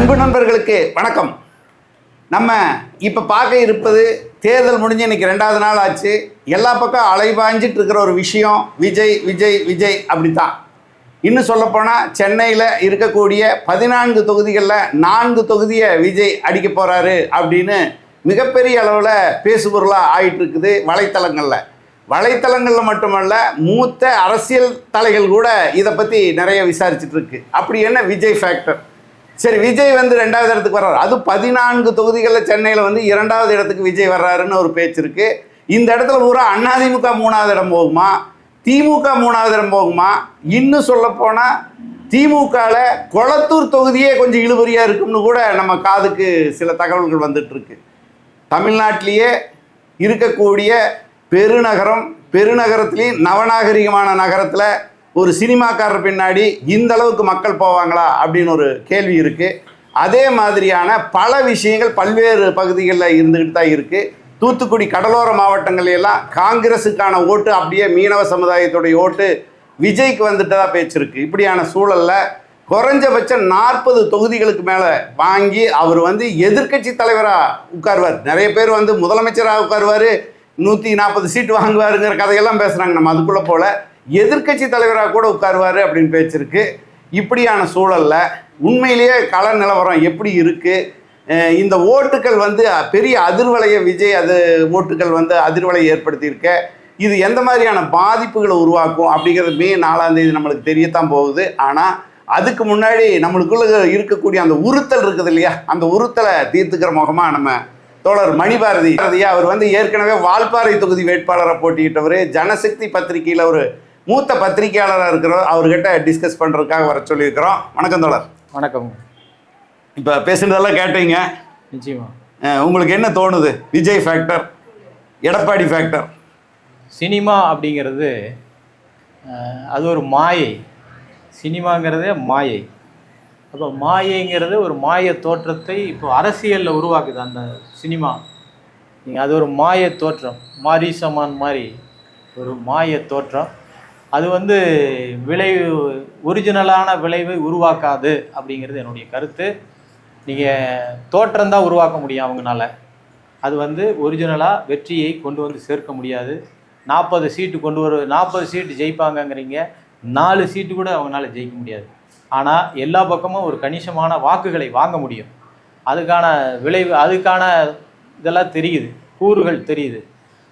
அன்பு நண்பர்களுக்கு வணக்கம். நம்ம இப்போ பார்க்க இருப்பது தேர்தல் முடிஞ்சு இன்னைக்கு 2வது நாள் ஆச்சு. எல்லா பக்கம் அலைபாஞ்சிட்டு இருக்கிற ஒரு விஷயம் விஜய் விஜய் விஜய் அப்படித்தான். இன்னும் சொல்லப்போனால் சென்னையில் இருக்கக்கூடிய 14 தொகுதிகளில் 4 தொகுதியை விஜய் அடிக்க போகிறாரு அப்படின்னு மிகப்பெரிய அளவில் பேசுபொருளாக ஆயிட்டு இருக்குது வலைத்தளங்களில் மட்டுமல்ல, மூத்த அரசியல் தலைகள் கூட இதை பற்றி நிறைய விசாரிச்சுட்டு இருக்கு. அப்படி என்ன விஜய் ஃபேக்டர்? சரி, விஜய் வந்து 2வது இடத்துக்கு வர்றாரு, அது 14 தொகுதிகளில் சென்னையில் வந்து 2வது இடத்துக்கு விஜய் வர்றாருன்னு ஒரு பேச்சு இருக்கு. இந்த இடத்துல பூரா அதிமுக 3வது இடம் போகுமா, திமுக 3வது இடம் போகுமா? இன்னும் சொல்லப்போனால் திமுகவில் கொளத்தூர் தொகுதியே கொஞ்சம் இழுபறியாக இருக்கும்னு கூட நம்ம காதுக்கு சில தகவல்கள் வந்துட்டு இருக்கு. தமிழ்நாட்டிலேயே இருக்கக்கூடிய பெருநகரத்துலேயும் நவநாகரிகமான நகரத்தில் ஒரு சினிமாக்காரர் பின்னாடி இந்த அளவுக்கு மக்கள் போவாங்களா அப்படின்னு ஒரு கேள்வி இருக்குது. அதே மாதிரியான பல விஷயங்கள் பல்வேறு பகுதிகளில் இருந்துக்கிட்டு தான் இருக்குது. தூத்துக்குடி கடலோர மாவட்டங்கள்லாம் காங்கிரஸுக்கான ஓட்டு அப்படியே மீனவ சமுதாயத்துடைய ஓட்டு விஜய்க்கு வந்துட்டதா பேச்சிருக்கு. இப்படியான சூழலில் குறைஞ்சபட்சம் 40 தொகுதிகளுக்கு மேலே வாங்கி அவர் வந்து எதிர்க்கட்சி தலைவராக உட்காருவார். நிறைய பேர் வந்து முதலமைச்சராக உட்காருவார், 140 சீட்டு வாங்குவாருங்கிற கதையெல்லாம் பேசுகிறாங்க. நம்ம அதுக்குள்ளே போல் எதிர்க்கட்சி தலைவராக கூட உட்காருவார் அப்படின்னு பேச்சிருக்கு. இப்படியான சூழலில் உண்மையிலேயே கள நிலவரம் எப்படி இருக்குது? இந்த ஓட்டுக்கள் வந்து பெரிய அதிர்வலையை விஜய் ஓட்டுக்கள் வந்து அதிர்வலையை ஏற்படுத்தியிருக்க, இது எந்த மாதிரியான பாதிப்புகளை உருவாக்கும் அப்படிங்கிறது மே 4ஆம் தேதி நம்மளுக்கு தெரியத்தான் போகுது. ஆனால் அதுக்கு முன்னாடி நம்மளுக்குள்ள இருக்கக்கூடிய அந்த உறுத்தல் இருக்குது இல்லையா, அந்த உறுத்தலை தீர்த்துக்கிற முகமாக நம்ம தோழர் மணிபாரதி அவர் வந்து ஏற்கனவே வால்பாறை தொகுதி வேட்பாளரை போட்டியிட்டவர், ஜனசக்தி பத்திரிகையில் ஒரு மூத்த பத்திரிகையாளராக இருக்கிறவர், அவர்கிட்ட டிஸ்கஸ் பண்ணுறதுக்காக வர சொல்லியிருக்கிறோம். வணக்கம் தோழர். வணக்கம். இப்போ பேசுனதெல்லாம் கேட்டீங்க. நிச்சயமா உங்களுக்கு என்ன தோணுது? Vijay factor, Edappadi factor. Cinema அப்படிங்கிறது அது ஒரு மாயை. சினிமாங்கிறதே மாயை. அப்போ மாயைங்கிறது ஒரு மாய தோற்றத்தை இப்போ அரசியலில் உருவாக்குது அந்த சினிமா. அது ஒரு மாய தோற்றம், மாரிசமான் மாதிரி ஒரு மாய தோற்றம். அது வந்து ஒரிஜினலான விளைவை உருவாக்காது அப்படிங்கிறது என்னுடைய கருத்து. நீங்கள் தோற்றம்தான் உருவாக்க முடியும் அவங்களால. அது வந்து ஒரிஜினலாக வெற்றியை கொண்டு வந்து சேர்க்க முடியாது. 40 சீட்டு 40 சீட்டு ஜெயிப்பாங்கங்கிறீங்க, 4 சீட்டு கூட அவங்களால ஜெயிக்க முடியாது. ஆனால் எல்லா பக்கமும் ஒரு கணிசமான வாக்குகளை வாங்க முடியும். அதுக்கான விளைவு, அதுக்கான இதெல்லாம் தெரியுது, கூறுகள் தெரியுது.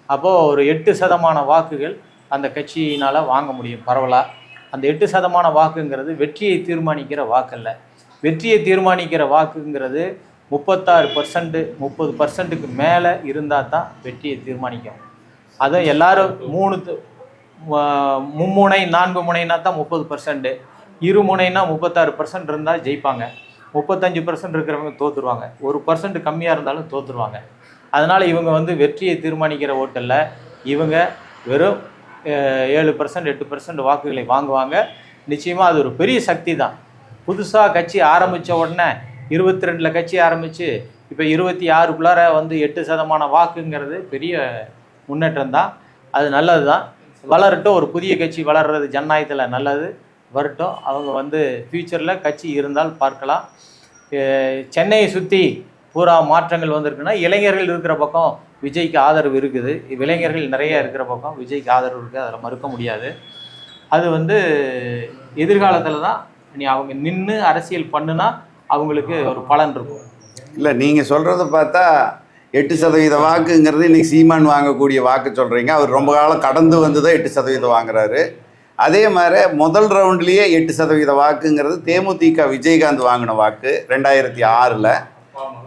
அப்போது ஒரு 8% வாக்குகள் அந்த கட்சியினால் வாங்க முடியும் பரவலாக. அந்த 8% வாக்குங்கிறது வெற்றியை தீர்மானிக்கிற வாக்கல்ல. வெற்றியை தீர்மானிக்கிற வாக்குங்கிறது 36%, 30%க்கு மேலே இருந்தால் தான் வெற்றியை தீர்மானிக்கும். அதுவும் எல்லாரும் மும்முனை 4 முனைனா தான் 30%, இருமுனைனா 36% இருந்தால் ஜெயிப்பாங்க. 35% இருக்கிறவங்க தோற்றுருவாங்க. 1% கம்மியாக இருந்தாலும் தோற்றுருவாங்க. அதனால் இவங்க வந்து வெற்றியை தீர்மானிக்கிற ஓட்டலில் இவங்க வெறும் 7%, 8% வாக்குகளை வாங்குவாங்க. நிச்சயமாக அது ஒரு பெரிய சக்தி தான். புதுசாக கட்சி ஆரம்பித்த உடனே 22 கட்சி ஆரம்பித்து இப்போ 26க்குள்ளார வந்து 8% வாக்குங்கிறது பெரிய முன்னேற்றம் தான். அது நல்லது தான், வளரட்டும். ஒரு புதிய கட்சி வளர்கிறது ஜனநாயகத்தில் நல்லது, வரட்டும். அவங்க வந்து ஃப்யூச்சரில் கட்சி இருந்தால் பார்க்கலாம். சென்னையை சுற்றி பூரா மாற்றங்கள் வந்திருக்குன்னா இளைஞர்கள் இருக்கிற பக்கம் விஜய்க்கு ஆதரவு இருக்குது. இளைஞர்கள் நிறைய இருக்கிற பக்கம் விஜய்க்கு ஆதரவு இருக்குது, அதில் மறுக்க முடியாது. அது வந்து எதிர்காலத்தில் தான் அவங்க நின்று அரசியல் பண்ணுனா அவங்களுக்கு ஒரு பலன் இருக்கும். இல்லை, நீங்கள் சொல்கிறத பார்த்தா 8% வாக்குங்கிறது இன்றைக்கி சீமான் வாங்கக்கூடிய வாக்கு சொல்கிறீங்க. அவர் ரொம்ப காலம் கடந்து வந்து தான் 8% வாங்குறாரு. அதே மாதிரி முதல் ரவுண்ட்லேயே 8% வாக்குங்கிறது தேமுதிக விஜயகாந்த் வாங்கின வாக்கு 2006.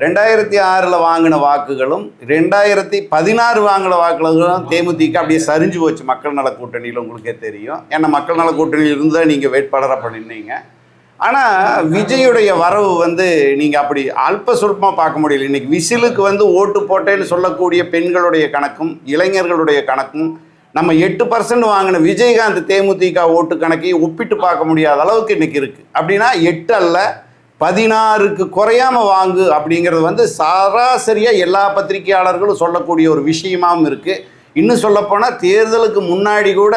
2006 வாங்கின வாக்குகளும் 2016 வாங்கின வாக்குகளும் தேமுதிக அப்படியே சரிஞ்சு போச்சு மக்கள் நல கூட்டணியில். உங்களுக்கே தெரியும், ஏன்னா மக்கள் நல கூட்டணியில் இருந்து தான் நீங்கள் வேட்பாளராக பண்ணினீங்க. ஆனால் விஜயுடைய வரவு வந்து நீங்கள் அப்படி அல்ப சுல்பமாக பார்க்க முடியல. இன்றைக்கி விசிலுக்கு வந்து ஓட்டு போட்டேன்னு சொல்லக்கூடிய பெண்களுடைய கணக்கும் இளைஞர்களுடைய கணக்கும் நம்ம 8% வாங்கின விஜயகாந்த் தேமுதிக ஓட்டு கணக்கையும் ஒப்பிட்டு பார்க்க முடியாத அளவுக்கு இன்றைக்கி இருக்குது. அப்படின்னா 8 அல்ல 16க்கு குறையாமல் வாங்கு அப்படிங்கிறது வந்து சராசரியாக எல்லா பத்திரிகையாளர்களும் சொல்லக்கூடிய ஒரு விஷயமாகவும் இருக்குது. இன்னும் சொல்லப்போனால் தேர்தலுக்கு முன்னாடி கூட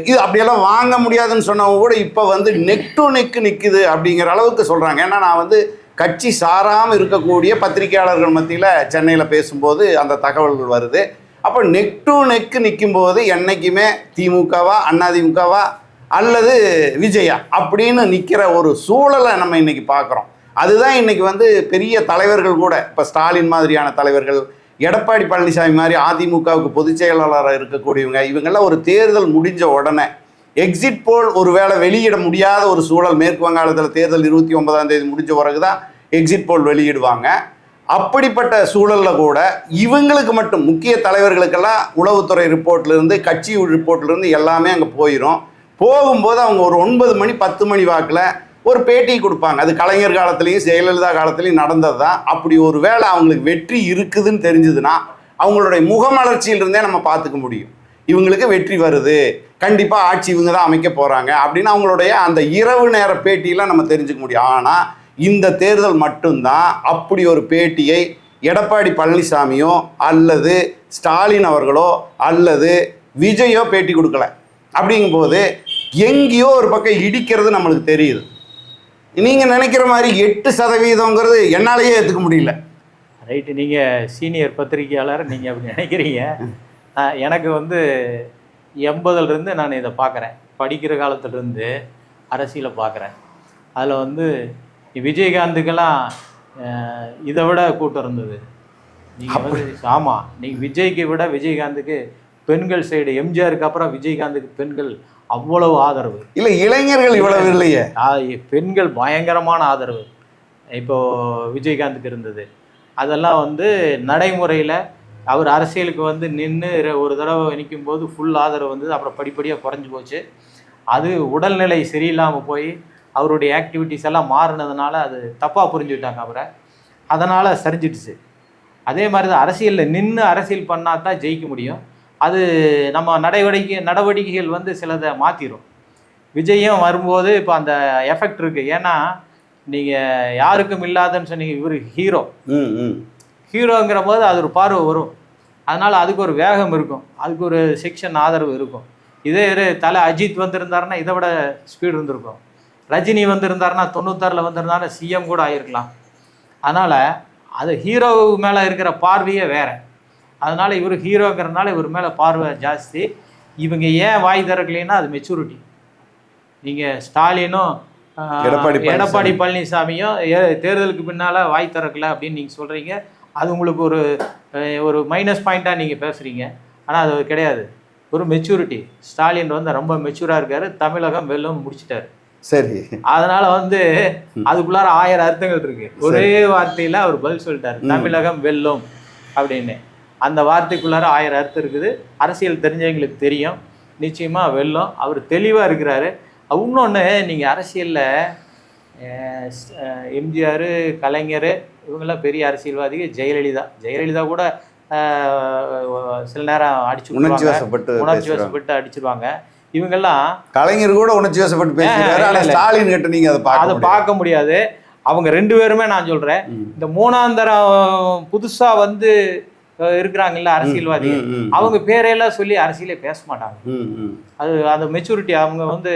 இது அப்படியெல்லாம் வாங்க முடியாதுன்னு சொன்னவங்க கூட இப்போ வந்து நெக் டு நெக் நிற்குது அப்படிங்கிற அளவுக்கு சொல்கிறாங்க. ஏன்னா நான் வந்து கட்சி சாராமல் இருக்கக்கூடிய பத்திரிகையாளர்கள் மத்தியில் சென்னையில் பேசும்போது அந்த தகவல்கள் வருது. அப்போ நெக் டு நெக்கு நிற்கும்போது என்றைக்குமே திமுகவா அதிமுகவா அல்லது விஜயா அப்படின்னு நிற்கிற ஒரு சூழலை நம்ம இன்றைக்கி பார்க்குறோம். அதுதான் இன்றைக்கி வந்து பெரிய தலைவர்கள் கூட, இப்போ ஸ்டாலின் மாதிரியான தலைவர்கள், எடப்பாடி பழனிசாமி மாதிரி அதிமுகவுக்கு பொதுச் செயலாளராக இருக்கக்கூடியவங்க, இவங்கெல்லாம் ஒரு தேர்தல் முடிஞ்ச உடனே எக்ஸிட் போல் ஒரு வேளை வெளியிட முடியாத ஒரு சூழல். மேற்கு வங்காளத்தில் தேர்தல் 29ஆம் தேதி முடிஞ்ச பிறகு தான் எக்ஸிட் போல் வெளியிடுவாங்க. அப்படிப்பட்ட சூழலில் கூட இவங்களுக்கு மட்டும், முக்கிய தலைவர்களுக்கெல்லாம் உளவுத்துறை ரிப்போர்ட்லேருந்து கட்சி ரிப்போர்ட்லேருந்து எல்லாமே அங்கே போயிடும். போகும்போது அவங்க ஒரு 9 மணி 10 மணி வாக்கில் ஒரு பேட்டி கொடுப்பாங்க. அது கலைஞர் காலத்துலேயும் ஜெயலலிதா காலத்துலேயும் நடந்தது தான். அப்படி ஒரு வேளை அவங்களுக்கு வெற்றி இருக்குதுன்னு தெரிஞ்சுதுன்னா அவங்களுடைய முகமலர்ச்சியிலிருந்தே நம்ம பார்த்துக்க முடியும். இவங்களுக்கு வெற்றி வருது, கண்டிப்பாக ஆட்சி இவங்க தான் அமைக்க போகிறாங்க அப்படின்னு அவங்களுடைய அந்த இரவு நேர பேட்டியில் நம்ம தெரிஞ்சுக்க முடியும். ஆனால் இந்த தேர்தல் மட்டும்தான் அப்படி ஒரு பேட்டியை எடப்பாடி பழனிசாமியோ அல்லது ஸ்டாலின் அவர்களோ அல்லது விஜயோ பேட்டி கொடுக்கல. அப்படிங்கும்போது எங்கேயோ ஒரு பக்கம் இடிக்கிறது நம்மளுக்கு தெரியுது. நீங்கள் நினைக்கிற மாதிரி 8% என்னாலேயே ஏற்றுக்க முடியல. ரைட்டு, நீங்கள் சீனியர் பத்திரிகையாளர், நீங்கள் அப்படி நினைக்கிறீங்க. எனக்கு வந்து 80லேருந்து நான் இதை பார்க்குறேன். படிக்கிற காலத்துலேருந்து அரசியலை பார்க்குறேன். அதில் வந்து விஜயகாந்துக்கெல்லாம் இதை விட கூட்டம் இருந்தது. நீங்கள் வந்து ஆமாம், நீங்கள் விஜய்க்கு விட விஜயகாந்துக்கு பெண்கள் சைடு, எம்ஜிஆருக்கு அப்புறம் விஜயகாந்துக்கு பெண்கள் அவ்வளவு ஆதரவு. இல்லை, இளைஞர்கள் இவ்வளவு இல்லையே, பெண்கள் பயங்கரமான ஆதரவு இப்போது விஜயகாந்துக்கு இருந்தது. அதெல்லாம் வந்து நடைமுறையில் அவர் அரசியலுக்கு வந்து நின்று ஒரு தடவை நிற்கும்போது ஃபுல் ஆதரவு வந்தது. அப்புறம் படிப்படியாக குறைஞ்சி போச்சு. அது உடல்நிலை சரியில்லாமல் போய் அவருடைய ஆக்டிவிட்டீஸ் எல்லாம் மாறினதுனால அது தப்பாக புரிஞ்சுக்கிட்டாங்க அவரை. அதனால் சரிஞ்சிடுச்சு. அதே மாதிரி தான் அரசியலில் நின்று அரசியல் பண்ணால் தான் ஜெயிக்க முடியும். அது நம்ம நடவடிக்கைகள் வந்து சிலதை மாற்றிடும். விஜயம் வரும்போது இப்போ அந்த எஃபெக்ட் இருக்குது. ஏன்னா நீங்கள் யாருக்கும் இல்லாதன்னு சொன்னீங்க, இவர் ஹீரோங்கிற போது அது ஒரு பார்வை வரும். அதனால் அதுக்கு ஒரு வேகம் இருக்கும், அதுக்கு ஒரு செக்ஷன் ஆதரவு இருக்கும். இதே தலை அஜித் வந்திருந்தாருன்னா இதை விட ஸ்பீடு இருந்திருக்கும். ரஜினி வந்திருந்தாருன்னா 96ல் வந்திருந்தாருன்னா சிஎம் கூட ஆகிருக்கலாம். அதனால் அது ஹீரோ மேலே இருக்கிற பார்வையே வேறு. அதனால் இவர் ஹீரோங்கிறதுனால இவர் மேலே பார்வை ஜாஸ்தி. இவங்க ஏன் வாய் திறக்கலைன்னா அது மெச்சூரிட்டி. நீங்கள் ஸ்டாலினும் எடப்பாடி பழனிசாமியும் தேர்தலுக்கு பின்னால் வாய் திறக்கலை அப்படின்னு நீங்கள் சொல்கிறீங்க. அது உங்களுக்கு ஒரு மைனஸ் பாயிண்ட்டாக நீங்கள் பேசுகிறீங்க. ஆனால் அது கிடையாது, ஒரு மெச்சூரிட்டி. ஸ்டாலின் வந்து ரொம்ப மெச்சூராக இருக்கார். தமிழகம் வெல்லும் முடிச்சிட்டாரு. சரி, அதனால் வந்து அதுக்குள்ளார 1000 அர்த்தங்கள் இருக்குது. ஒரே வார்த்தையில் அவர் பதில் சொல்லிட்டார், தமிழகம் வெல்லும் அப்படின்னு. அந்த வார்த்தைக்குள்ளார 1000 அர்த்தம் இருக்குது. அரசியல் தெரிஞ்சவங்களுக்கு தெரியும், நிச்சயமாக வெல்லும். அவர் தெளிவாக இருக்கிறாரு. இன்னொன்று, நீங்கள் அரசியலில் எம்ஜிஆர், கலைஞர் இவங்கெல்லாம் பெரிய அரசியல்வாதிகள். ஜெயலலிதா கூட சில நேரம் உணர்ச்சி வசப்பட்டு அடிச்சிருவாங்க. இவங்கெல்லாம் கலைஞர் கூட உணர்ச்சி வசப்பட்டு பேசுறாரு. ஸ்டாலின் கிட்ட நீங்க அதை பார்க்க முடியாது. அவங்க 2 பேருமே நான் சொல்றேன், இந்த 3ஆம் தரம் புதுசா வந்து இருக்கிறாங்கல்ல அரசியல்வாதி, அவங்க பேரையெல்லாம் சொல்லி அரசியலே பேச மாட்டாங்க. அது அந்த மெச்சூரிட்டி. அவங்க வந்து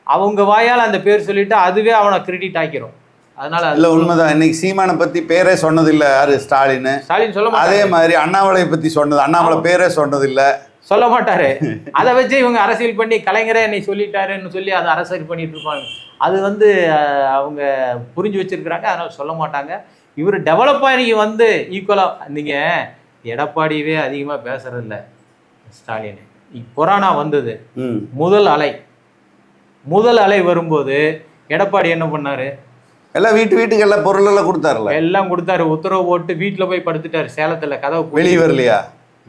அவங்க வாயால் அந்த பேர் சொல்லிட்டு அதுவே அவனை கிரெடிட் ஆக்கிரும். அதனால இல்ல, உண்மைதான். இன்னைக்கு சீமானை பத்தி பேரே சொன்னதில்லை யாரு, ஸ்டாலின் சொல்ல. அதே மாதிரி அண்ணாமலை பத்தி சொன்னது, அண்ணாமலை பேரே சொன்னதில்லை, சொல்ல மாட்டாரு. அதை வச்சு இவங்க அரசியல் பண்ணி கலைஞரே என்னை சொல்லிட்டாருன்னு சொல்லி அதை அரசியல் பண்ணிட்டு இருப்பாங்க. அது வந்து அவங்க புரிஞ்சு வச்சிருக்கிறாங்க, அதனால சொல்ல மாட்டாங்க. இவர் டெவலப் ஆகி வந்து ஈக்குவலாக, நீங்கள் எடப்பாடியவே அதிகமாக பேசுறதில்ல ஸ்டாலின். கொரோனா வந்தது, முதல் அலை வரும்போது எடப்பாடி என்ன பண்ணாரு? எல்லாம் வீட்டுக்கு எல்லாம் பொருள் எல்லாம் கொடுத்தாருல, எல்லாம் கொடுத்தாரு. உத்தரவு போட்டு வீட்டில் போய் படுத்துட்டாரு சேலத்தில். கதவு வெளியே வரலையா?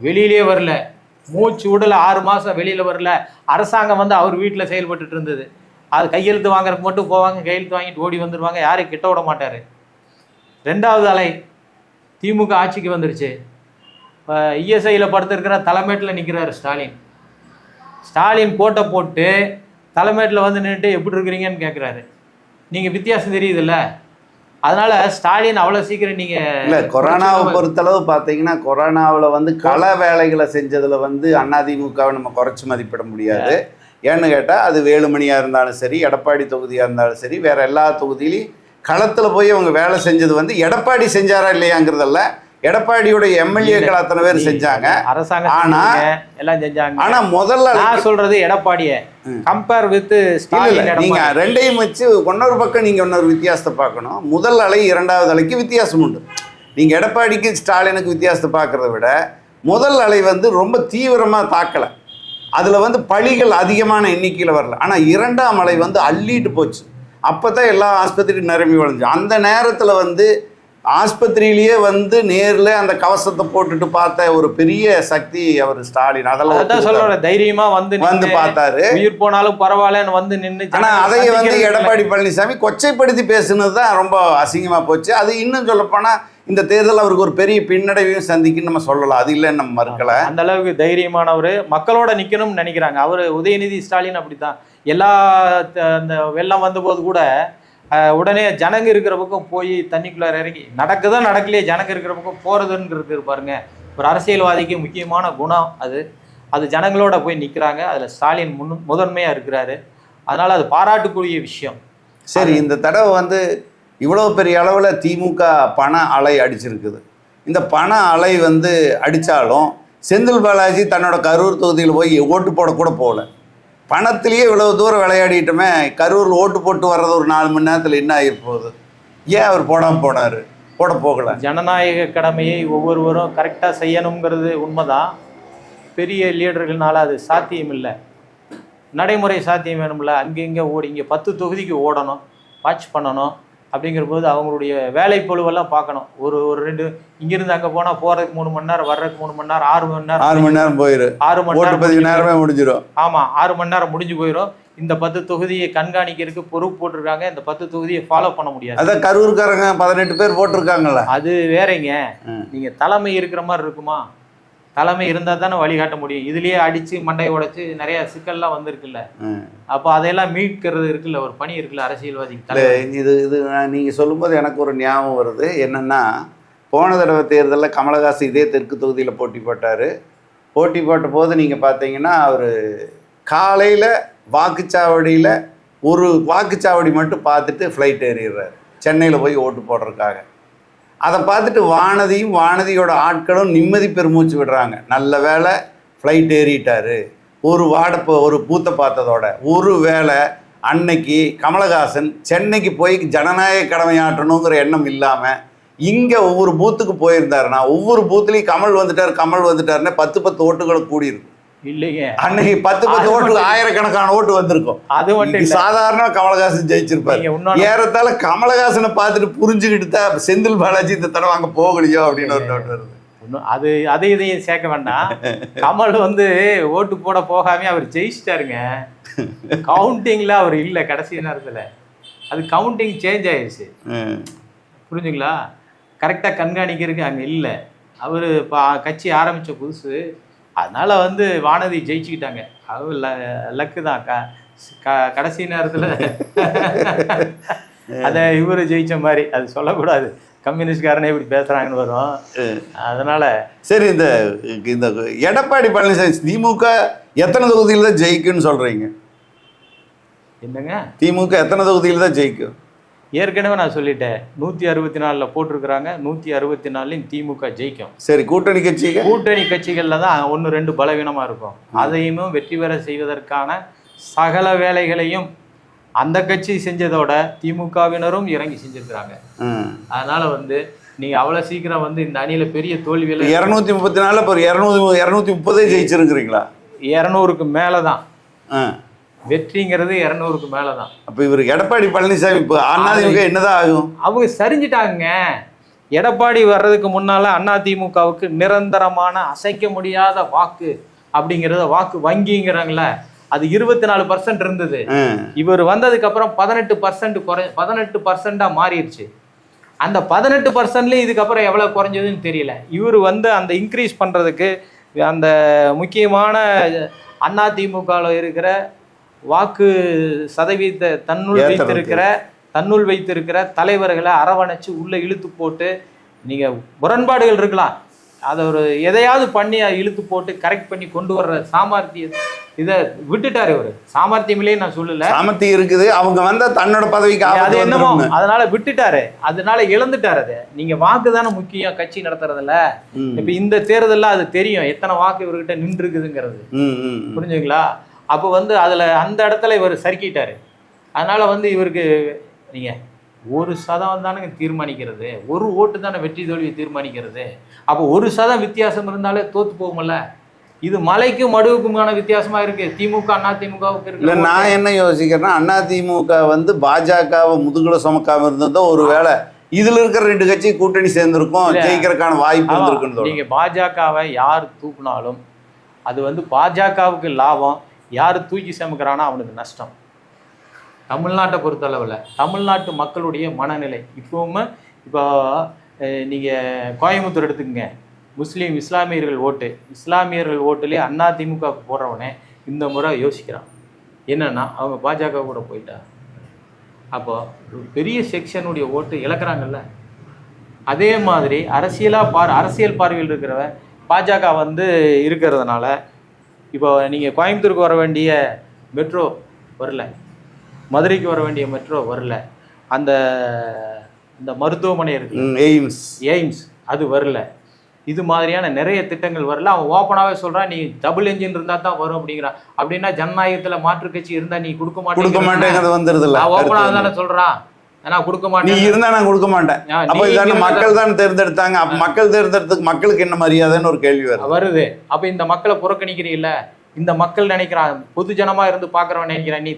வெளியிலே வரல, மூச்சு விடல, 6 மாதம் வெளியில் வரல. அரசாங்கம் வந்து அவர் வீட்டில் செயல்பட்டு இருந்தது. அது கையெழுத்து வாங்குறதுக்கு மட்டும் போவாங்க, கையெழுத்து வாங்கிட்டு ஓடி வந்துடுவாங்க, யாரையும் கிட்ட விட மாட்டார். 2வது அலை திமுக ஆட்சிக்கு வந்துருச்சு. இஎஸ்ஐயில் படுத்திருக்கிற தலைமையில் நிற்கிறாரு ஸ்டாலின் கோட்டை போட்டு தலைமையில் வந்து நின்றுட்டு எப்படி இருக்கிறீங்கன்னு கேட்குறாரு. நீங்கள் வித்தியாசம் தெரியுதுல்ல, அதனால ஸ்டாலின் அவ்வளவு சீக்கிரம் நீங்க இல்லை, கொரோனாவை பொறுத்தளவு பார்த்தீங்கன்னா கொரோனாவில் வந்து கள வேலைகளை செஞ்சதில் வந்து அதிமுகவை நம்ம குறைச்சி மதிப்பிட முடியாது. ஏன்னு கேட்டால் அது வேலுமணியாக இருந்தாலும் சரி, எடப்பாடி தொகுதியாக இருந்தாலும் சரி, வேற எல்லா தொகுதியிலையும் களத்தில் போய் அவங்க வேலை செஞ்சது வந்து எடப்பாடி செஞ்சாரா இல்லையாங்கிறதல்ல, எடப்பாடியோட எம்எல்ஏக்கள் அத்தனை பேர் செஞ்சாங்க, அரசாங்கம் ஆனா எல்லாம் செஞ்சாங்க. ஆனா முதல்ல நான் சொல்றது எடப்பாடிய கம்பேர் வித் நீங்க ரெண்டையும் வச்சு இன்னொரு பக்கம் நீங்க இன்னொரு வித்தியாசத்தை பார்க்கணும். முதல் அலை இரண்டாவது அலைக்கு வித்தியாசம் உண்டு. நீங்க எடப்பாடிக்கு ஸ்டாலினுக்கு வித்தியாசத்தை பார்க்கறத விட முதல் அலை வந்து ரொம்ப தீவிரமா தாக்கலை, அதுல வந்து பழிகள் அதிகமான எண்ணிக்கையில் வரல. ஆனா இரண்டாம் அலை வந்து அள்ளிட்டு போச்சு. அப்பதான் எல்லா ஆஸ்பத்திரியும் நிரம்பி வளைஞ்சு. அந்த நேரத்துல வந்து ஆஸ்பத்திரியிலேயே வந்து நேரில் அந்த கவசத்தை போட்டுட்டு பார்த்த ஒரு பெரிய சக்தி அவர் ஸ்டாலின். அதெல்லாம் சொல்ற தைரியமா வந்து பார்த்தாரு. உயிர் போனாலும் பரவாயில்லன்னு வந்து நின்று. ஆனா அதையே வந்து எடப்பாடி பழனிசாமி கொச்சைப்படுத்தி பேசுனது தான் ரொம்ப அசிங்கமா போச்சு. அது இன்னும் சொல்லப்போனா இந்த தேர்தல் அவருக்கு ஒரு பெரிய பின்னடைவையும் சந்திக்குன்னு நம்ம சொல்லலாம். அது இல்லைன்னு நம்ம மறுக்கல. அந்த அளவுக்கு தைரியமானவர், மக்களோட நிக்கணும்னு நினைக்கிறாங்க. அவர் உதயநிதி ஸ்டாலின் அப்படித்தான். எல்லா அந்த வெள்ளம் வந்தபோது கூட உடனே ஜனங்க இருக்கிற பக்கம் போய் தண்ணிக்குள்ளார இறங்கி நடக்குதா நடக்கலையே ஜனங்க இருக்கிற பக்கம் போறதுங்கிறது பாருங்க. ஒரு அரசியல்வாதிக்கு முக்கியமான குணம் அது. அது ஜனங்களோட போய் நிற்கிறாங்க. அதில் ஸ்டாலின் முதன்மையாக இருக்கிறாரு. அதனால் அது பாராட்டுக்குரிய விஷயம். சரி, இந்த தடவை வந்து இவ்வளோ பெரிய அளவில் திமுக பண அலை அடிச்சிருக்குது. இந்த பண அலை வந்து அடித்தாலும் செந்தில் பாலாஜி தன்னோட கரூர் தொகுதியில் போய் ஓட்டு போடக்கூட போகல. பணத்திலேயே இவ்வளவு தூரம் விளையாடிட்டுமே கரூரில் ஓட்டு போட்டு வர்றது ஒரு 4 மணி நேரத்தில் என்ன ஆகிருப்போகுது? ஏன் அவர் போடாமல் போனார்? போட போகலை. ஜனநாயக கடமையை ஒவ்வொருவரும் கரெக்டாக செய்யணுங்கிறது உண்மைதான். பெரிய லீடர்கள்னால அது சாத்தியம் இல்லை. நடைமுறை சாத்தியம் வேணும்ல. அங்கே இங்கே ஓடி இங்கே 10 தொகுதிக்கு ஓடணும், வாட்ச் பண்ணணும். அப்படிங்கிற போது அவங்களுடைய வேலை பொழுவெல்லாம் பார்க்கணும். ஒரு 2 இங்கிருந்து அங்கே போனால் போகிறதுக்கு 3 மணி நேரம், வர்றதுக்கு 3 மணி நேரம், 6 மணி நேரம் போயிடும். 6 மணி நேரமே முடிஞ்சிடும். ஆமாம், 6 மணி நேரம் முடிஞ்சு போயிடும். இந்த 10 தொகுதியை கண்காணிக்கிறதுக்கு பொறுப்பு போட்டிருக்காங்க. இந்த 10 தொகுதியை ஃபாலோ பண்ண முடியாது. அதான் கரூர்காரங்க 18 பேர் போட்டிருக்காங்கல்ல. அது வேறங்க. நீங்கள் தலைமை இருக்கிற மாதிரி இருக்குமா? தலைமை இருந்தால் தானே வழிகாட்ட முடியும். இதுலேயே அடித்து மண்டையை உடைச்சி நிறைய சிக்கல்லாம் வந்திருக்குல்ல. அப்போ அதையெல்லாம் மீட்கிறது இருக்குல்ல, ஒரு பணி இருக்குல்ல அரசியல்வாதிக்கு. இது நீங்கள் சொல்லும்போது எனக்கு ஒரு ஞாபகம் வருது. என்னென்னா, போன தடவை தேர்தலில் கமலஹாசன் இதே தெற்கு தொகுதியில் போட்டி போட்டார். போட்டி போட்ட போது நீங்கள் பார்த்தீங்கன்னா அவர் காலையில் வாக்குச்சாவடியில் ஒரு வாக்குச்சாவடி மட்டும் பார்த்துட்டு ஃப்ளைட் ஏறிடுறாரு சென்னையில் போய் ஓட்டு போடுறதுக்காக. அதை பார்த்துட்டு வானதியோட ஆட்களும் நிம்மதி பெருமூச்சு விடுறாங்க. நல்ல வேலை ஃப்ளைட் ஏறிட்டாரு. ஒரு பூத்தை பார்த்ததோட ஒரு வேளை அன்னைக்கு கமலஹாசன் சென்னைக்கு போய் ஜனநாயக கடமையாற்றணுங்கிற எண்ணம் இல்லாமல் இங்கே ஒவ்வொரு பூத்துக்கு போயிருந்தாருன்னா ஒவ்வொரு பூத்துலேயும் கமல் வந்துட்டாருன்னா 10 ஓட்டுகளை கூடியிருக்கு. இல்லைங்க, அன்னைக்கு 10 ஓட்டு ஆயிரக்கணக்கான ஓட்டு வந்திருக்கும். அது மட்டும் சாதாரண கமலஹாசன் ஜெயிச்சிருப்பாரு. ஏறத்தால கமலஹாசனை பார்த்துட்டு புரிஞ்சுக்கிட்டு தான் செந்தில் பாலாஜி இந்த தடவை அங்க போகலையோ அப்படின்னு ஒரு டவுட் வருது. அது இதையும் சேர்க்க வேண்டாம். கமல் வந்து ஓட்டு போட போகாம அவர் ஜெயிச்சிட்டாருங்க. கவுண்டிங்ல அவர் இல்லை. கடைசி நேரத்துல அது கவுண்டிங் சேஞ்ச் ஆயிடுச்சு. புரிஞ்சுங்களா? கரெக்டா கண்காணிக்கிறதுக்கு அங்க இல்லை. அவரு கட்சி ஆரம்பிச்ச புதுசு. அதனால வந்து வானதி ஜெயிச்சுக்கிட்டாங்க. அது லக்கு தான். கடைசி நேரத்தில் அதை இவர் ஜெயிச்ச மாதிரி அது சொல்லக்கூடாது. கம்யூனிஸ்ட்காரனே இப்படி பேசுறாங்கன்னு வரும். அதனால சரி, இந்த எடப்பாடி பழனிசாமி திமுக எத்தனை தொகுதியில் தான் ஜெயிக்குன்னு சொல்றீங்க? என்னங்க, திமுக எத்தனை தொகுதியில் தான் ஜெயிக்கும்? ஏற்கனவே நான் சொல்லிட்டேன். 164 போட்டிருக்கிறாங்க. 164 திமுக ஜெயிக்கும். சரி, கூட்டணி கட்சிகள்ல தான் 1-2 பலவீனமா இருக்கும். அதையும் வெற்றி பெற செய்வதற்கான சகல வேலைகளையும் அந்த கட்சி செஞ்சதோட திமுகவினரும் இறங்கி செஞ்சிருக்கிறாங்க. அதனால வந்து நீங்க அவ்வளவு சீக்கிரம் வந்து இந்த அணியில பெரிய தோல்வியில 234 230 ஜெயிச்சிருக்கிறீங்களா? 200க்கு மேலதான் வெற்றிங்கிறது. 200க்கு மேலதான். அப்ப இவர் எடப்பாடி பழனிசாமி அதிமுக என்னதான் ஆகும்? அவங்க சரிஞ்சிட்டாங்க. எடப்பாடி வர்றதுக்கு முன்னால அதிமுகவுக்கு நிரந்தரமான அசைக்க முடியாத வாக்கு அப்படிங்கிறத வாக்கு வங்கிங்கிறாங்களே, அது 24% இருந்தது. இவர் வந்ததுக்கு அப்புறம் 18% மாறிடுச்சு. அந்த 18%லயும் இதுக்கப்புறம் எவ்வளவு குறைஞ்சதுன்னு தெரியல. இவர் வந்து அந்த இன்க்ரீஸ் பண்றதுக்கு அந்த முக்கியமான அதிமுகவில் இருக்கிற வாக்கு சதவீதத்தை தன்னுள் வைத்திருக்கிற தன்னுள் வைத்திருக்கிற தலைவர்களை அரவணைச்சு உள்ளே இழுத்து போட்டு, நீங்கள் முரண்பாடுகள் இருக்கலாம், அதை ஒரு எதையாவது பண்ணி இழுத்து போட்டு கரெக்ட் பண்ணி கொண்டு வர்ற சாமர்த்தியம் இதை விட்டுட்டாரு இவர். சாமர்த்தியமில்லையே நான் சொல்லல, சாமர்த்தியம் இருக்குது, அவங்க வந்தா தன்னோட பதவிக்கு அது என்னமோ அதனால விட்டுட்டாரு, அதனால இழந்துட்டாரு. அது நீங்க வாக்கு தானே முக்கியம் கட்சி நடத்துறதுல. இப்ப இந்த தேர்தல்ல அது தெரியும் எத்தனை வாக்கு இவர்கிட்ட நின்று இருக்குதுங்கிறது, புரிஞ்சுங்களா? அப்போ வந்து அதுல அந்த இடத்துல இவர் சறுக்கிட்டாரு. அதனால வந்து இவருக்கு நீங்க 1% தானே தீர்மானிக்கிறது, ஒரு ஓட்டு தானே வெற்றி தோல்வியை தீர்மானிக்கிறது. அப்போ 1% வித்தியாசம் இருந்தாலே தோத்து போகும்ல. இது மலைக்கும் மடுவுக்குமான வித்தியாசமா இருக்கு. திமுக அண்ணா திமுகவுக்கு இருக்கு. இல்லை, நான் என்ன யோசிக்கிறேன்னா, அண்ணா திமுக வந்து பாஜகவை முதுகுல சுமக்காம இருந்ததோ ஒரு வேளை இதுல இருக்கிற 2 கட்சி கூட்டணி சேர்ந்திருக்கும், ஜெயிக்கிறதுக்கான வாய்ப்பு இருந்திருக்குன்னு. நீங்க பாஜகவை யார் தூக்குனாலும் அது வந்து பாஜகவுக்கு லாபம், யார் தூக்கி சுமக்கிறானா அவனுக்கு நஷ்டம். தமிழ்நாட்டை பொறுத்தளவில் தமிழ்நாட்டு மக்களுடைய மனநிலை இப்போவுமே, இப்போ நீங்கள் கோயம்புத்தூர் எடுத்துக்கங்க, முஸ்லீம் இஸ்லாமியர்கள் ஓட்டு, இஸ்லாமியர்கள் ஓட்டுலேயே அண்ணா திமுக போடுறவனே இந்த முறை யோசிக்கிறான். என்னன்னா அவங்க பாஜக கூட போயிட்டா அப்போ ஒரு பெரிய செக்ஷனுடைய ஓட்டு இழக்கிறாங்கல்ல. அதே மாதிரி அரசியல் பார்வையில் இருக்கிறவன் பாஜக வந்து இருக்கிறதுனால இப்போ நீங்கள் கோயம்புத்தூருக்கு வர வேண்டிய மெட்ரோ வரல, மதுரைக்கு வர வேண்டிய மெட்ரோ வரல, அந்த இந்த மருத்துவமனை இருக்கு எய்ம்ஸ் அது வரல, இது மாதிரியான நிறைய திட்டங்கள் வரல. அவன் ஓப்பனாகவே சொல்கிறான், நீ டபுள் என்ஜின் இருந்தால் தான் வரும் அப்படிங்கிறான். அப்படின்னா ஜனநாயகத்தில் மாற்று கட்சி இருந்தால் நீ கொடுக்க மாட்டேங்கிறது வந்துருதுல்ல. ஓப்பனாக தானே சொல்கிறான், நான் கொடுக்க மாட்டேன், நீ இருந்தால் நான் கொடுக்க மாட்டேன். அப்போ இதான மக்கள் தான் தேர்ந்தெடுத்தாங்க, அப்போ மக்கள் தேர்ந்தெடுத்துக்கு மக்களுக்கு என்ன மரியாதைன்னு ஒரு கேள்வி வருது. அப்போ இந்த மக்களை புறக்கணிக்கிறீல்ல, இந்த மக்கள் நினைக்கிறான், பொதுஜனமாக இருந்து பார்க்குறவன் நினைக்கிறான், நீ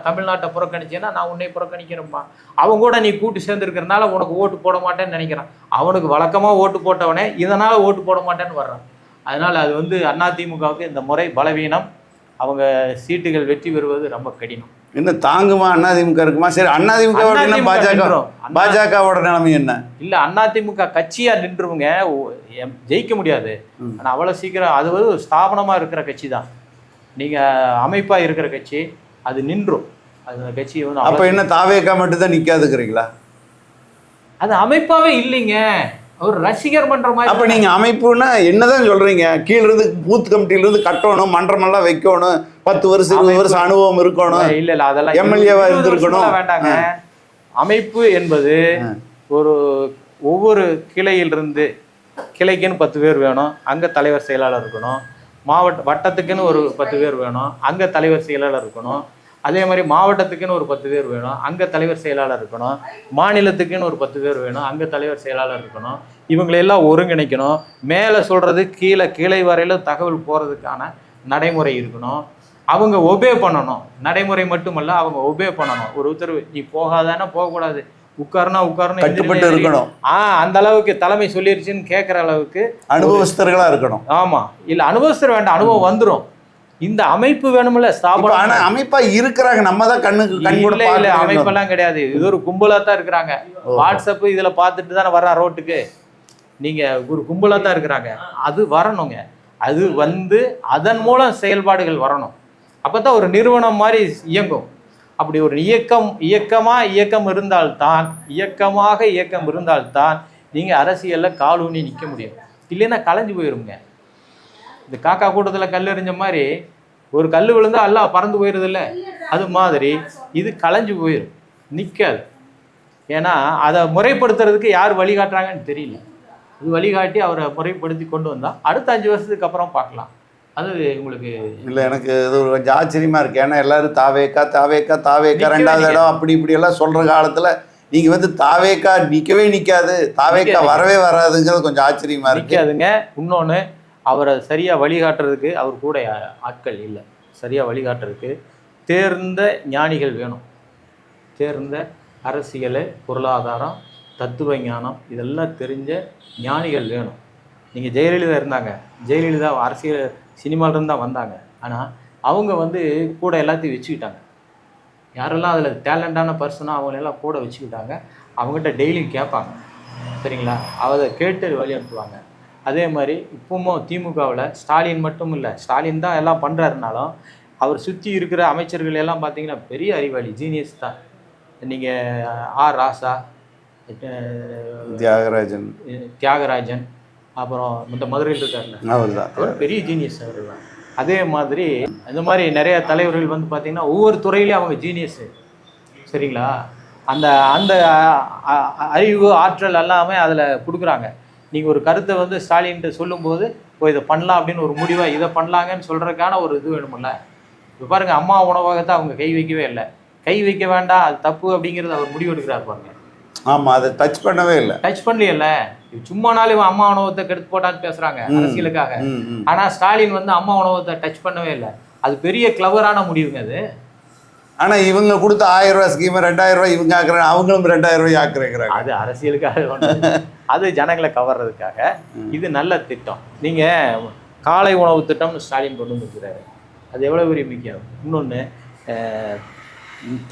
தமிழ்நாட்டை புறக்கணிச்சேன்னா நான் உன்னை புறக்கணிக்கிறேன்ப்பா. அவங்க கூட நீ கூட்டு சேர்ந்துருக்கிறனால உனக்கு ஓட்டு போட மாட்டேன்னு நினைக்கிறான். அவனுக்கு வழக்கமாக ஓட்டு போட்டவனே இதனால் ஓட்டு போட மாட்டேன்னு வர்றான். அதனால் அது வந்து அதிமுகவுக்கு இந்த முறை பலவீனம். அவங்க சீட்டுகள் வெற்றி பெறுவது ரொம்ப கடினம். என்ன தாங்குமா அதிமுக இருக்குமா? சரி, அதிமுக பாஜகவோட நிலைமை என்ன? இல்லை, அதிமுக கட்சியாக நின்றுவங்க ஜெயிக்க முடியாது. ஆனால் அவ்வளோ சீக்கிரம் அது ஒரு ஸ்தாபனமாக இருக்கிற கட்சி தான். நீங்கள் அமைப்பாக இருக்கிற கட்சி அது நின்றும். அது கட்சி வந்து அப்போ என்ன தாவேக்கா மட்டும்தான் நிற்காதுக்கிறீங்களா? அது அமைப்பாகவே இல்லைங்க, ஒரு ரசிகர் மன்ற மாதிரி. அப்போ நீங்கள் அமைப்புன்னா என்னதான் சொல்கிறீங்க? கீழிருந்து பூத் கமிட்டியிலிருந்து கட்டணும், மன்றமெல்லாம் வைக்கணும், 10 வருஷம் 20 வருஷம் அனுபவம் இருக்கணும். இல்லை இல்லை, அதெல்லாம் எம்எல்ஏவா இருந்திருக்கணும். வேண்டாங்க. அமைப்பு என்பது ஒரு ஒவ்வொரு கிளையிலிருந்து, கிளைக்குன்னு 10 பேர் வேணும், அங்கே தலைவர் செயலாளர் இருக்கணும். வட்டத்துக்குன்னு ஒரு 10 பேர் வேணும், அங்கே தலைவர் செயலாளர் இருக்கணும். அதே மாதிரி மாவட்டத்துக்குன்னு ஒரு 10 பேர் வேணும், அங்கே தலைவர் செயலாளர் இருக்கணும். மாநிலத்துக்குன்னு ஒரு 10 பேர் வேணும், அங்கே தலைவர் செயலாளர் இருக்கணும். இவங்களெல்லாம் ஒருங்கிணைக்கணும். மேலே சொல்கிறது கீழே வரையிலும் தகவல் போகிறதுக்கான நடைமுறை இருக்கணும். அவங்க ஒபே பண்ணணும். நடைமுறை மட்டுமல்ல, அவங்க ஒபே பண்ணணும். ஒரு உத்தரவு நீ போகாதானே போகக்கூடாது, உட்காரணும் கட்டுப்பட்டு இருக்கணும். அந்த அளவுக்கு தலைமை சொல்லிருச்சுன்னு கேட்குற அளவுக்கு அனுபவஸ்தர்களா இருக்கணும். ஆமா, இல்லை அனுபவஸ்தர் வேண்டாம், அனுபவம் வந்துடும். இந்த அமைப்பு வேணும்ல, ஸ்தாபனம். ஆனா அமைப்பா இருக்கிறாங்க, நம்ம தான் கண்ணுக்கு இல்ல அமைப்பெல்லாம் கிடையாது. இது ஒரு கும்பலா தான் இருக்கிறாங்க. வாட்ஸ்அப் இதுல பார்த்துட்டு தானே வர்றா ரோட்டுக்கு. நீங்க ஒரு கும்பலா தான் இருக்கிறாங்க. அது வரணுங்க, அது வந்து அதன் மூலம் செயல்பாடுகள் வரணும். அப்பதான் ஒரு நிறுவனம் மாதிரி இயங்கும். அப்படி ஒரு இயக்கம் இருந்தால்தான் நீங்க அரசியல்ல காலூனி நிற்க முடியும். இல்லைன்னா கலைஞ்சு போயிருங்க. இந்த காக்கா கூட்டத்தில் கல் எறிஞ்ச மாதிரி ஒரு கல் விழுந்தா எல்லாம் பறந்து போயிடுது இல்லை, அது மாதிரி இது கலைஞ்சு போயிடும், நிற்காது. ஏன்னா அதை முறைப்படுத்துறதுக்கு யார் வழிகாட்டுறாங்கன்னு தெரியல. இது வழிகாட்டி அவரை முறைப்படுத்தி கொண்டு வந்தால் அடுத்த 5 வருஷத்துக்கு அப்புறம் பார்க்கலாம். அது உங்களுக்கு இல்லை, எனக்கு இது கொஞ்சம் ஆச்சரியமா இருக்கு. ஏன்னா எல்லாரும் தாவேக்கா 2வது இடம் அப்படி இப்படி எல்லாம் சொல்ற காலத்துல நீங்க வந்து தாவேக்கா நிற்காது, தாவேக்கா வரவே வராதுங்கிறது கொஞ்சம் ஆச்சரியமா இருக்கு. நிற்காதுங்க. இன்னொன்று, அவரை சரியாக வழிகாட்டுறதுக்கு அவர் கூட ஆட்கள் இல்லை. சரியாக வழிகாட்டுறதுக்கு தேர்ந்த ஞானிகள் வேணும். தேர்ந்த அரசியல், பொருளாதாரம், தத்துவ ஞானம் இதெல்லாம் தெரிஞ்ச ஞானிகள் வேணும். நீங்கள் ஜெயலலிதா இருந்தாங்க, ஜெயலலிதா அரசியல் சினிமாவிலிருந்து தான் வந்தாங்க. ஆனால் அவங்க வந்து கூட எல்லாத்தையும் வச்சுக்கிட்டாங்க. யாரெல்லாம் அதில் டேலண்டான பர்சனாக அவங்களெல்லாம் கூட வச்சுக்கிட்டாங்க. அவங்ககிட்ட டெய்லியும் கேட்பாங்க, சரிங்களா? அதை கேட்டு வழி அனுப்புவாங்க. அதே மாதிரி இப்பவும் திமுகவில் ஸ்டாலின் மட்டும் இல்லை, ஸ்டாலின் தான் எல்லாம் பண்ணுறாருனாலும் அவர் சுற்றி இருக்கிற அமைச்சர்கள் எல்லாம் பார்த்தீங்கன்னா பெரிய அறிவாளி, ஜீனியஸ் தான். நீங்கள் ஆர் ராசா, தியாகராஜன், தியாகராஜன், அப்புறம் இந்த மதுரையில் இருக்கார்ல, அவர் பெரிய ஜீனியஸ் அவர்லாம். அதே மாதிரி இந்த மாதிரி நிறைய தலைவர்கள் வந்து பார்த்தீங்கன்னா ஒவ்வொரு துறையிலையும் அவங்க ஜீனியஸு, சரிங்களா? அந்த அந்த அறிவு ஆற்றல் எல்லாமே அதில் கொடுக்குறாங்க. நீங்கள் ஒரு கருத்தை வந்து ஸ்டாலின்ட்டு சொல்லும்போது இதை பண்ணலாம் அப்படின்னு ஒரு முடிவாக இதை பண்ணலாங்கன்னு சொல்கிறதுக்கான ஒரு இது வேணுமில்ல. இப்போ பாருங்கள், அம்மா உணவகத்தை அவங்க கை வைக்கவே இல்லை. கை வைக்க வேண்டாம், அது தப்பு அப்படிங்கிறது அவர் முடிவு எடுக்கிறார் பாருங்க. ஆமாம், அதை டச் பண்ணவே இல்லை. டச் பண்ணலையில்ல. சும்மானாலும் இவன் அம்மா உணவகத்தை கெடுத்து போட்டான்னு பேசுகிறாங்க அரசியலுக்காக. ஆனால் ஸ்டாலின் வந்து அம்மா உணவகத்தை டச் பண்ணவே இல்லை. அது பெரிய கிளவரான முடிவுங்க அது. ஆனால் இவங்க கொடுத்த 1000 ரூபா ஸ்கீம் 2000 ரூபாய் இவங்க ஆக்குறாங்க, அவங்களும் 2000 ரூபாய் ஆக்குறாங்க. அது அரசியலுக்காக, அது ஜனங்களை கவர்றதுக்காக. இது நல்ல திட்டம். நீங்கள் காலை உணவு திட்டம்னு ஸ்டாலின் கொண்டு வந்துருக்கிறாரு, அது எவ்வளோ பெரிய முக்கியம். இன்னொன்று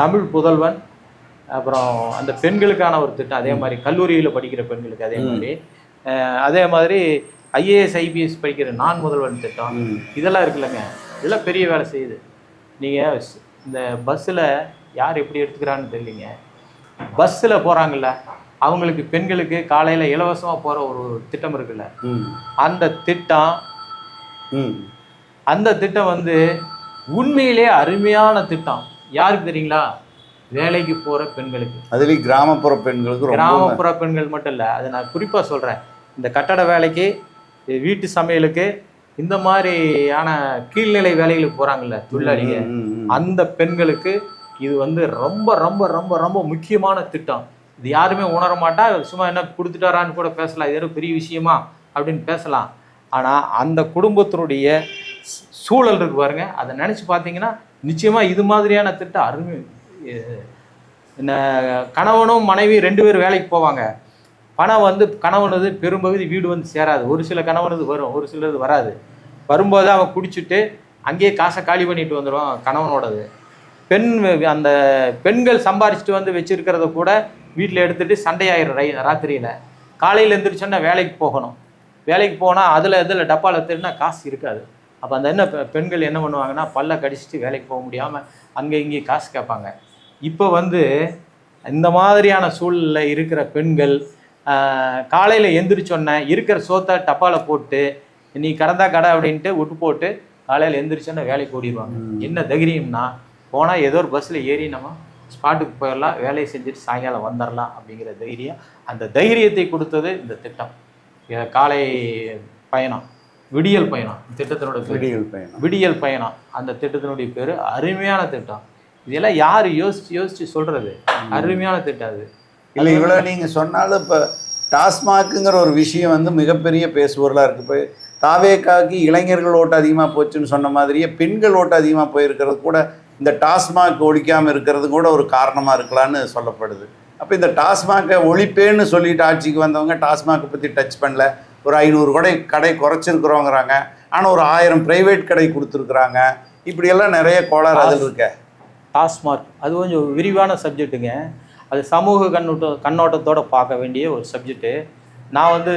தமிழ் புதல்வன், அப்புறம் அந்த பெண்களுக்கான ஒரு திட்டம், அதே மாதிரி கல்லூரியில் படிக்கிற பெண்களுக்கு அதே மாதிரி ஐஏஎஸ் ஐபிஎஸ் படிக்கிற நான் முதல்வன் திட்டம், இதெல்லாம் இருக்குல்லங்க. இதெல்லாம் பெரிய வேலை செய்யுது. நீங்கள் இந்த பஸ்ஸில் யார் எப்படி எடுத்துக்கிறான்னு தெரியலிங்க. பஸ்ஸில் போகிறாங்கல்ல, அவங்களுக்கு பெண்களுக்கு காலையில் இலவசமாக போகிற ஒரு திட்டம் இருக்குல்ல, அந்த திட்டம் வந்து உண்மையிலே அருமையான திட்டம். யாருக்கு தெரியுங்களா? வேலைக்கு போகிற பெண்களுக்கு. அதுலேயும் கிராமப்புற பெண்களுக்கு. கிராமப்புற பெண்கள் மட்டும் இல்லை, அதை நான் குறிப்பாக சொல்கிறேன். இந்த கட்டட வேலைக்கு, வீட்டு சமையலுக்கு, இந்த மாதிரியான கீழ்நிலை வேலைகளுக்கு போகிறாங்கல்ல தொழிலாளிங்க, அந்த பெண்களுக்கு இது வந்து ரொம்ப ரொம்ப ரொம்ப ரொம்ப முக்கியமான திட்டம். இது யாருமே உணர மாட்டா. சும்மா என்ன கொடுத்துட்டாரான்னு கூட பேசலாம், இது பெரிய விஷயமா அப்படின்னு பேசலாம். ஆனால் அந்த குடும்பத்தினுடைய சூழல் இருக்கு பாருங்க, அதை நினச்சி பார்த்தீங்கன்னா நிச்சயமாக இது மாதிரியான திட்டம் அருமை. கணவனும் மனைவி 2 பேர் வேலைக்கு போவாங்க. பணம் வந்து கணவனது பெரும்பகுதி வீடு வந்து சேராது. ஒரு சில கணவனது வரும், ஒரு சிலது வராது. வரும்போது அவன் குடிச்சிட்டு அங்கேயே காசை காலி பண்ணிட்டு வந்துடுவான் கணவனோடது. அந்த பெண்கள் சம்பாரிச்சிட்டு வந்து வச்சிருக்கிறத கூட வீட்டில் எடுத்துகிட்டு சண்டையாயிரும் ராத்திரியில். காலையில் எழுந்திரிச்சோன்னா வேலைக்கு போகணும். வேலைக்கு போனால் அதில் டப்பாவில் திருடினா காசு இருக்காது. அப்போ அந்த பெண்கள் என்ன பண்ணுவாங்கன்னா பல்ல கடிச்சிட்டு வேலைக்கு போக முடியாமல் அங்கே இங்கே காசு கேட்பாங்க. இப்போ வந்து இந்த மாதிரியான சூழலில் இருக்கிற பெண்கள் காலையில் எந்திரிச்சோன்னே இருக்கிற சோத்தை டப்பாவில் போட்டு நீ கடந்தா கடை அப்படின்ட்டு விட்டு போட்டு காலையில் எந்திரிச்சோன்னே வேலைக்கு ஓடிடுவாங்க. என்ன தைரியம்னா, போனால் ஏதோ ஒரு பஸ்ஸில் ஏறி நம்ம ஸ்பாட்டுக்கு போயிடலாம், வேலையை செஞ்சுட்டு சாயங்காலம் வந்துடலாம் அப்படிங்கிற தைரியம். அந்த தைரியத்தை கொடுத்தது இந்த திட்டம். காலை பயணம், விடியல் பயணம் திட்டத்தினோட விடியல் பயணம். அந்த திட்டத்தினுடைய பேர் அருமையான திட்டம். இதெல்லாம் யார் யோசிச்சு சொல்கிறது? அருமையான திட்டம் அது. இல்லை, இவ்வளோ நீங்கள் சொன்னாலும் இப்போ டாஸ்மாக்குங்கிற ஒரு விஷயம் வந்து மிகப்பெரிய பேசுபொருளாக இருக்குது. இப்போ தாவேக்காக்கு இளைஞர்கள் ஓட்டு அதிகமாக போச்சுன்னு சொன்ன மாதிரியே பெண்கள் ஓட்டு அதிகமாக போயிருக்கிறது கூட இந்த டாஸ்மாக் ஒழிக்காமல் இருக்கிறது கூட ஒரு காரணமாக இருக்கலான்னு சொல்லப்படுது. அப்போ இந்த டாஸ்மாகை ஒழிப்பேன்னு சொல்லிட்டு ஆட்சிக்கு வந்தவங்க டாஸ்மாகை பற்றி டச் பண்ணல. ஒரு 500 கடை குறைச்சிருக்கிறோங்கிறாங்க, ஆனால் ஒரு 1000 ப்ரைவேட் கடை கொடுத்துருக்குறாங்க. இப்படியெல்லாம் நிறைய கோளாறு அதில் இருக்க. டாஸ்மாக் அது கொஞ்சம் விரிவான சப்ஜெக்ட்டுங்க. அது சமூக கண்ணோட்டத்தோடு பார்க்க வேண்டிய ஒரு சப்ஜெக்டு. நான் வந்து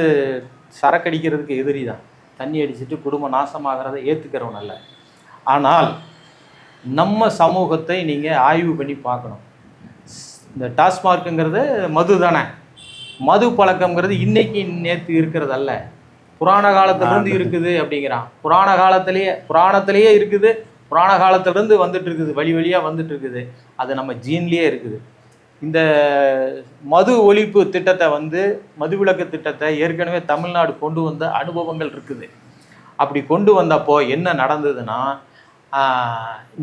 சரக்கடிக்கிறதுக்கு எதிரி தான். தண்ணி அடிச்சுட்டு குடும்பம் நாசமாகிறத ஏற்றுக்கிறவன் அல்ல. ஆனால் நம்ம சமூகத்தை நீங்கள் ஆய்வு பண்ணி பார்க்கணும். இந்த டாஸ்மார்க்குங்கிறது மது தானே. மது பழக்கங்கிறது இன்னைக்கு நேற்று இருக்கிறது அல்ல, புராண காலத்திலிருந்து இருக்குது அப்படிங்கிறான். புராணத்திலேயே இருக்குது. புராண காலத்திலிருந்து வந்துட்டு இருக்குது, வழி வழியாக வந்துட்டு இருக்குது. அது நம்ம ஜீன்லேயே இருக்குது. இந்த மது ஒழிப்பு திட்டத்தை வந்து மதுவிலக்கு திட்டத்தை ஏற்கனவே தமிழ்நாடு கொண்டு வந்த அனுபவங்கள் இருக்குது. அப்படி கொண்டு வந்தப்போ என்ன நடந்ததுன்னா,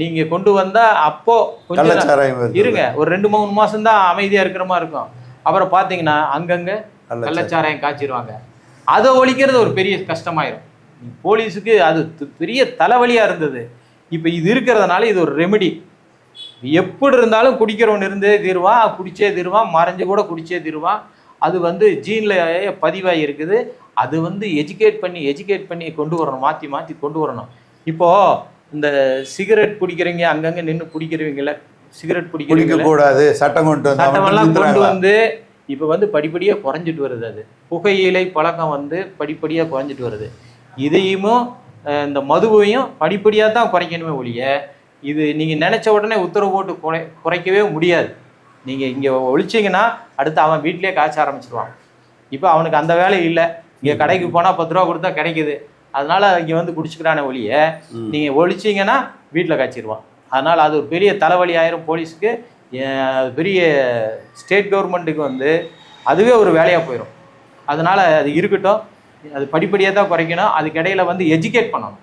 நீங்கள் கொண்டு வந்தால் அப்போது கொஞ்சம் இருங்க, ஒரு 2-3 மாதம்தான் அமைதியாக இருக்கிற மாதிரி இருக்கும். அப்புறம் பார்த்தீங்கன்னா அங்கங்கே கள்ளச்சாராயம் காய்ச்சிடுவாங்க. அதை ஒழிக்கிறது ஒரு பெரிய கஷ்டமாயிரும். போலீஸுக்கு அது பெரிய தலைவலியாக இருந்தது. இப்போ இது இருக்கிறதுனால இது ஒரு ரெமெடி. எப்படி இருந்தாலும் குடிக்கிறவன் இருந்தே தீருவான், குடிச்சே தீருவான், மறைஞ்சு கூட குடிச்சே தீருவான். அது வந்து ஜீனில் பதிவாகி இருக்குது. அது வந்து எஜுகேட் பண்ணி கொண்டு வரணும், மாற்றி கொண்டு வரணும். இப்போது இந்த சிகரெட் பிடிக்கிறவங்க அங்கங்கே நின்று பிடிக்கிறவங்கள, சிகரெட் பிடிக்கக்கூடாது சட்டமெல்லாம் கொண்டு வந்து இப்போ வந்து படிப்படியாக குறைஞ்சிட்டு வருது. அது புகையிலை பழக்கம் வந்து படிப்படியாக குறைஞ்சிட்டு வருது. இதையும் இந்த மதுவையும் படிப்படியாக தான் குறைக்கணுமே ஒழிய, இது நீங்கள் நினச்ச உடனே உத்தரவு போட்டு குறைக்கவே முடியாது. நீங்கள் இங்கே ஒழிச்சிங்கன்னா அடுத்து அவன் வீட்டிலே காய்ச்ச ஆரம்பிச்சிருவான். இப்போ அவனுக்கு அந்த வேலை இல்லை. இங்கே கடைக்கு போனால் 10 ரூபா கொடுத்தா கிடைக்குது, அதனால இங்கே வந்து குடிச்சுக்கிறான ஒழிய நீங்கள் ஒழிச்சிங்கன்னா வீட்டில் காய்ச்சிடுவான். அதனால் அது ஒரு பெரிய தலைவலி ஆயிரும் போலீஸுக்கு, பெரிய ஸ்டேட் கவர்மெண்ட்டுக்கு வந்து அதுவே ஒரு வேலையாக போயிடும். அதனால் அது இருக்கட்டும், அது படிப்படியாக தான் குறைக்கணும். அதுக்கிடையில் வந்து எஜுகேட் பண்ணணும்,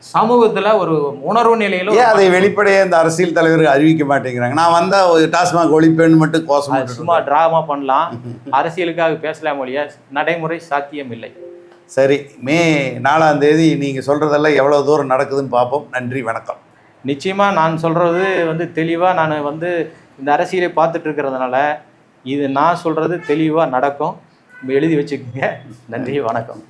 சமூகத்தில் ஒரு உணர்வு நிலையில. ஏன் அதை வெளிப்படையாக இந்த அரசியல் தலைவர்கள் அறிவிக்க மாட்டேங்கிறாங்க? நான் வந்தால் ஒரு டாஸ்மாக் ஒழிப்பேன்னு மட்டும் கோஷம் சும்மா ட்ராமா பண்ணலாம், அரசியலுக்காக பேசலாம் மொழியா, நடைமுறை சாத்தியம் இல்லை. சரி, மே 4ஆம் தேதி நீங்கள் சொல்கிறதெல்லாம் எவ்வளோ தூரம் நடக்குதுன்னு பார்ப்போம். நன்றி, வணக்கம். நிச்சயமாக நான் சொல்கிறது வந்து தெளிவாக நான் வந்து இந்த அரசியலை பார்த்துட்டு இருக்கிறதுனால இது நான் சொல்கிறது தெளிவாக நடக்கும். எழுதி வச்சுக்கோங்க. நன்றி, வணக்கம்.